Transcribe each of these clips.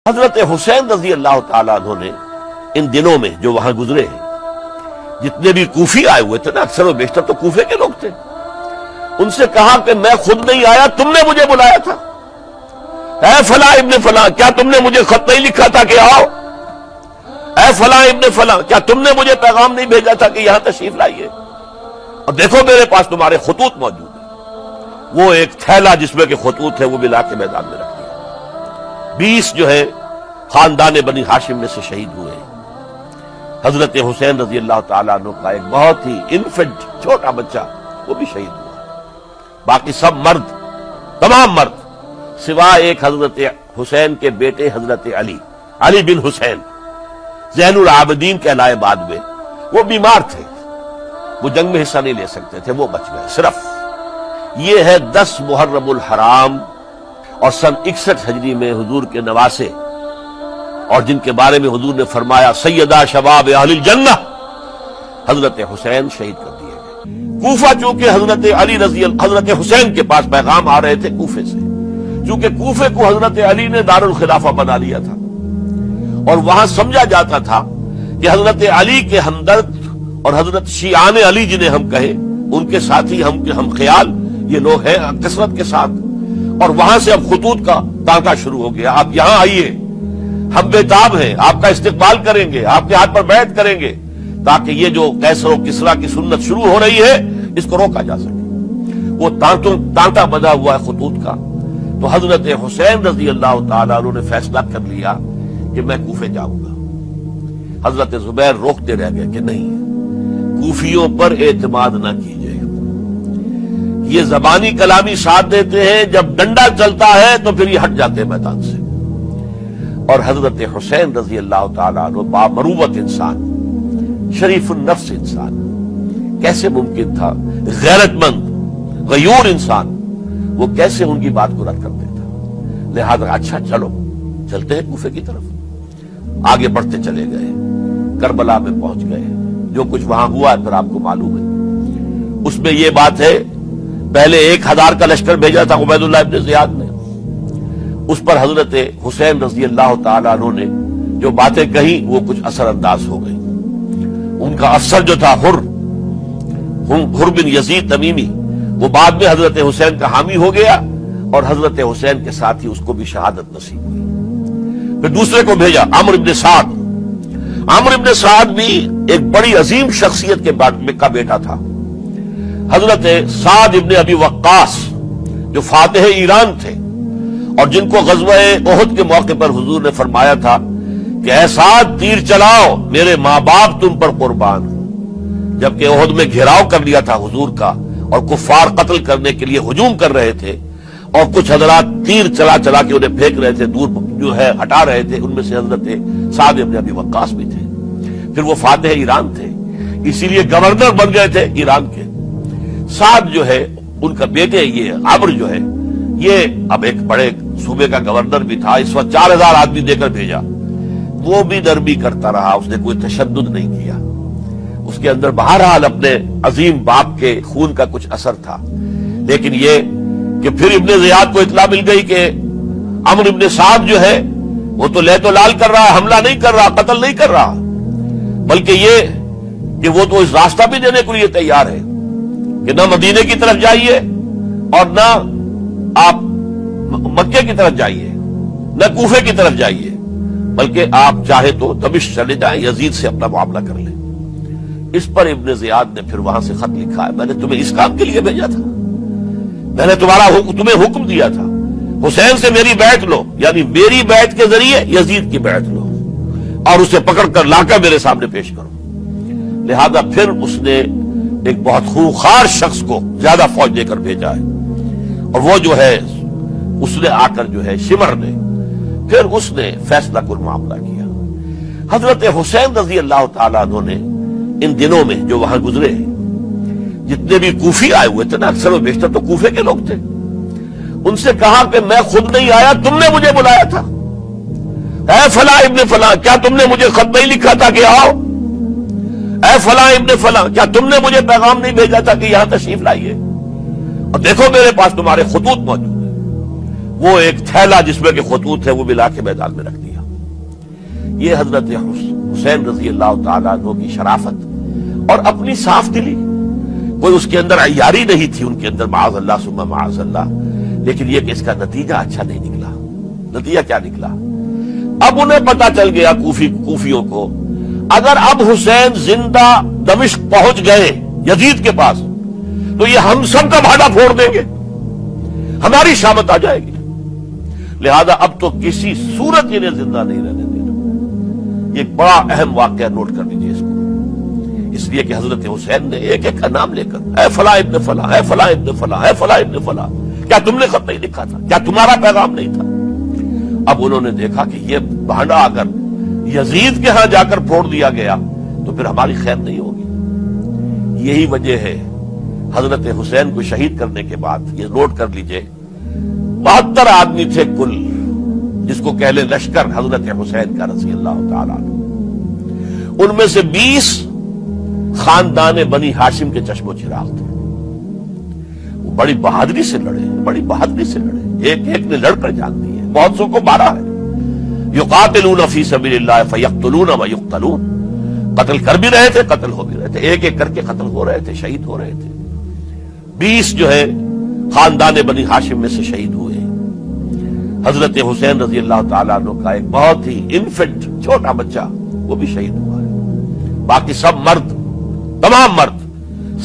حضرت حسین رضی اللہ تعالیٰ عنہ نے ان دنوں میں جو وہاں گزرے ہیں، جتنے بھی کوفی آئے ہوئے تھے نا، اکثر و بیشتر تو کوفے کے لوگ تھے، ان سے کہا کہ میں خود نہیں آیا، تم نے مجھے بلایا تھا، اے فلاں ابن فلاں، کیا تم نے مجھے خط نہیں لکھا تھا کہ آؤ؟ اے فلاں ابن فلاں، کیا تم نے مجھے پیغام نہیں بھیجا تھا کہ یہاں تشریف لائیے؟ اور دیکھو میرے پاس تمہارے خطوط موجود ہیں۔ وہ ایک تھیلا جس میں کہ خطوط ہے وہ بھی لا کے میدان میں رکھ دیا۔ 20 جو ہے خاندان بنی ہاشم میں سے شہید ہوئے ہیں۔ حضرت حسین رضی اللہ تعالیٰ عنہ کا ایک بہت ہی انفنٹ چھوٹا بچہ وہ بھی شہید ہوا۔ باقی سب مرد، تمام مرد، سوائے ایک حضرت حسین کے بیٹے حضرت علی بن حسین زین العابدین کہلائے بعد میں، وہ بیمار تھے، وہ جنگ میں حصہ نہیں لے سکتے تھے، وہ بچ گئے۔ صرف یہ ہے 10 محرم الحرام اور سن 61 ہجری میں حضور کے نواسے، اور جن کے بارے میں حضور نے فرمایا سیدہ شباب اہل الجنہ، حضرت حسین شہید کر دیے گئے۔ کوفہ چونکہ حضرت حسین کے پاس پیغام آ رہے تھے کوفے سے، چونکہ کوفے کو حضرت علی نے دارالخلافہ بنا لیا تھا، اور وہاں سمجھا جاتا تھا کہ حضرت علی کے ہمدرد اور حضرت شیعان علی جنہیں ہم کہیں، ان کے ساتھی ہم خیال یہ لوگ ہیں کثرت کے ساتھ، اور وہاں سے اب خطوط کا تانکا شروع ہو گیا، آپ یہاں آئیے، ہم بےتاب ہیں، آپ کا استقبال کریں گے، آپ کے ہاتھ پر بیعت کریں گے، تاکہ یہ جو قیصر و کسریٰ کی سنت شروع ہو رہی ہے اس کو روکا جا سکے۔ وہ تانتا بنا ہوا ہے خطوط کا۔ تو حضرت حسین رضی اللہ تعالیٰ عنہ نے فیصلہ کر لیا کہ میں کوفے جاؤں گا۔ حضرت زبیر روکتے رہ گئے کہ نہیں، کوفیوں پر اعتماد نہ کیجیے، یہ زبانی کلامی ساتھ دیتے ہیں، جب ڈنڈا چلتا ہے تو پھر یہ ہٹ جاتے ہیں میدان سے۔ اور حضرت حسین رضی اللہ تعالیٰ عنہ بامروت انسان، شریف النفس انسان، کیسے ممکن تھا غیرت مند غیور انسان وہ کیسے ان کی بات کو رد کر دیتا؟ لہذا اچھا چلو چلتے ہیں کوفے کی طرف۔ آگے بڑھتے چلے گئے، کربلا میں پہنچ گئے، جو کچھ وہاں ہوا پھر آپ کو معلوم ہے۔ اس میں یہ بات ہے، پہلے 1000 کا لشکر بھیجا تھا عبید اللہ ابن زیاد نے، اس پر حضرت حسین رضی اللہ تعالیٰ عنہ نے جو باتیں کہیں وہ کچھ اثر انداز ہو گئی۔ ان کا افسر جو تھا حر بن یزید تمیمی، وہ بعد میں حضرت حسین کا حامی ہو گیا، اور حضرت حسین کے ساتھ ہی اس کو بھی شہادت نصیب ہوئی۔ پھر دوسرے کو بھیجا عمرو بن سعد۔ عمرو بن سعد بھی ایک بڑی عظیم شخصیت کا بیٹا تھا، حضرت سعد ابن ابی وقاص جو فاتح ایران تھے، اور جن کو غزوہ احد کے موقع پر حضور نے فرمایا تھا کہ اے سعد تیر چلاؤ، میرے ماں باپ تم پر قربان ہوں۔ جبکہ احد میں گھیراؤ کر لیا تھا حضور کا، اور کفار قتل کرنے کے لیے ہجوم کر رہے تھے، اور کچھ حضرات تیر چلا چلا کے انہیں پھینک رہے تھے، دور جو ہے ہٹا رہے تھے، ان میں سے حضرت سعد ابن ابی وقاص بھی تھے۔ پھر وہ فاتح ایران تھے، اسی لیے گورنر بن گئے تھے ایران کے۔ سعد جو ہے ان کا بیٹے، یہ عمرو جو ہے، یہ اب ایک بڑے صوبے کا گورنر بھی تھا، اس وقت 4000 آدمی دے کر بھیجا۔ وہ بھی نرمی کرتا رہا، اس نے کوئی تشدد نہیں کیا، اس کے اندر بہرحال اپنے عظیم باپ کے خون کا کچھ اثر تھا۔ لیکن یہ کہ پھر ابن زیاد کو اطلاع مل گئی کہ عمرو ابن سعد جو ہے وہ تو لے تو لال کر رہا، حملہ نہیں کر رہا، قتل نہیں کر رہا، بلکہ یہ کہ وہ تو اس راستہ بھی دینے کے لیے تیار ہے کہ نہ مدینے کی طرف جائیے اور نہ آپ مکے کی طرف جائیے، نہ کوفے کی طرف جائیے، بلکہ آپ چاہے تو دمشق چلے جائیں، یزید سے اپنا معاملہ کر لیں۔ اس پر ابن زیاد نے پھر وہاں سے خط لکھا ہے، میں نے تمہیں اس کام کے لیے بھیجا تھا، میں نے تمہیں حکم دیا تھا حسین سے میری بیعت لو، یعنی میری بیعت کے ذریعے یزید کی بیعت لو، اور اسے پکڑ کر لا کر میرے سامنے پیش کرو۔ لہذا پھر اس نے ایک بہت خوخار شخص کو زیادہ فوج دے کر بھیجا ہے، اور وہ جو ہے اس نے آ کر جو ہے شمر نے پھر اس نے فیصلہ کن معاملہ کیا۔ حضرت حسین رضی اللہ تعالیٰ عنہ نے ان دنوں میں جو وہاں گزرے ہیں، جتنے بھی کوفی آئے ہوئے تھے نا، اکثر و بیشتر تو کوفے کے لوگ تھے، ان سے کہا کہ میں خود نہیں آیا، تم نے مجھے بلایا تھا، اے فلاں ابن فلاں، کیا تم نے مجھے خط نہیں لکھا تھا کہ آؤ؟ اے فلاں ابن فلاں، کیا تم نے مجھے پیغام نہیں بھیجا تھا کہ یہاں تشریف لائیے؟ اور دیکھو میرے پاس تمہارے خطوط موجود ہیں۔ وہ ایک تھیلا جس میں کہ خطوط ہے وہ بھی لا کے میدان میں رکھ دیا۔ یہ حضرت حسین رضی اللہ تعالیٰ عنہ کی شرافت اور اپنی صاف دلی، کوئی اس کے اندر عیاری نہیں تھی ان کے اندر، معاذ اللہ ثم معاذ اللہ، لیکن یہ کہ اس کا نتیجہ اچھا نہیں نکلا۔ نتیجہ کیا نکلا؟ اب انہیں پتا چل گیا کوفیوں کو، اگر اب حسین زندہ دمشق پہنچ گئے یزید کے پاس تو یہ ہم سب کا بھاڑا پھوڑ دیں گے، ہماری شامت آ جائے گی، لہذا اب تو کسی صورت انہیں زندہ نہیں رہنے دینا۔ یہ ایک بڑا اہم واقعہ، نوٹ کر لیجیے اس کو، اس لیے کہ حضرت حسین نے ایک ایک کا نام لے کر، اے فلاں ابن فلاں، اے فلاں ابن فلاں، اے فلاں ابن فلاں، کیا تم نے خط نہیں لکھا تھا؟ کیا تمہارا پیغام نہیں تھا؟ اب انہوں نے دیکھا کہ یہ بھانڈا اگر یزید کے ہاں جا کر پھوڑ دیا گیا تو پھر ہماری خیر نہیں ہوگی۔ یہی وجہ ہے حضرت حسین کو شہید کرنے کے بعد، یہ نوٹ کر لیجئے، 72 آدمی تھے کل، جس کو کہہ لیں لشکر حضرت حسین کا رضی اللہ تعالیٰ عنہ، ان میں سے 20 خاندان بنی ہاشم کے چشم و چراغ تھے۔ وہ بڑی بہادری سے لڑے، بڑی بہادری سے لڑے، ایک ایک نے لڑ کر جان دی ہے، بہت سو کو مارا ہے۔ یقاتلون فی سبیل اللہ فیقتلون ویقتلون، قتل کر بھی رہے تھے، قتل ہو بھی رہے تھے، ایک ایک کر کے قتل ہو رہے تھے، شہید ہو رہے تھے۔ 20 جو ہے خاندان بنی ہاشم میں سے شہید ہوئے۔ حضرت حسین رضی اللہ تعالیٰ عنہ کا ایک بہت ہی انفنٹ چھوٹا بچہ وہ بھی شہید ہوا ہے۔ باقی سب مرد، تمام مرد،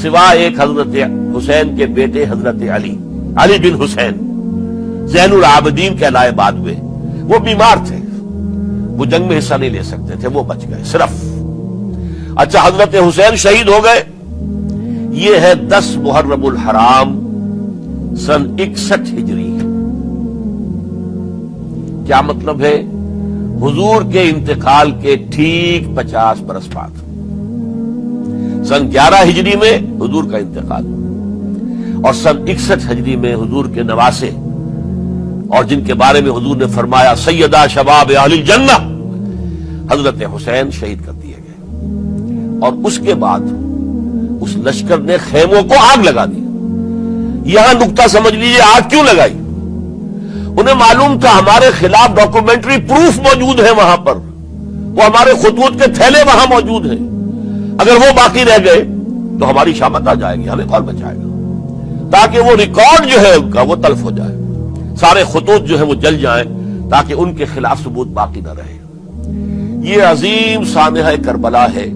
سوائے ایک حضرت حسین کے بیٹے حضرت علی بن حسین زین العابدین کہلائے بعد ہوئے، وہ بیمار تھے، وہ جنگ میں حصہ نہیں لے سکتے تھے، وہ بچ گئے صرف۔ اچھا، حضرت حسین شہید ہو گئے، یہ ہے 10 محرم الحرام سن 61 ہجری۔ کیا مطلب ہے؟ حضور کے انتقال کے ٹھیک 50 برس بعد، سن 11 ہجری میں حضور کا انتقال، اور سن 61 ہجری میں حضور کے نواسے، اور جن کے بارے میں حضور نے فرمایا سیدہ شباب اہل الجنہ، حضرت حسین شہید کر دیے گئے۔ اور اس کے بعد اس لشکر نے خیموں کو آگ لگا دی۔ یہاں نقطہ سمجھ لیجیے، آگ کیوں لگائی؟ انہیں معلوم تھا ہمارے خلاف ڈاکومنٹری پروف موجود ہے وہاں پر، وہ ہمارے خطوط کے تھیلے وہاں موجود ہیں، اگر وہ باقی رہ گئے تو ہماری شامت آ جائے گی، ہمیں کون بچائے گا؟ تاکہ وہ ریکارڈ جو ہے ان کا وہ تلف ہو جائے، سارے خطوط جو ہیں وہ جل جائیں، تاکہ ان کے خلاف ثبوت باقی نہ رہے۔ یہ عظیم سانحہ کربلا ہے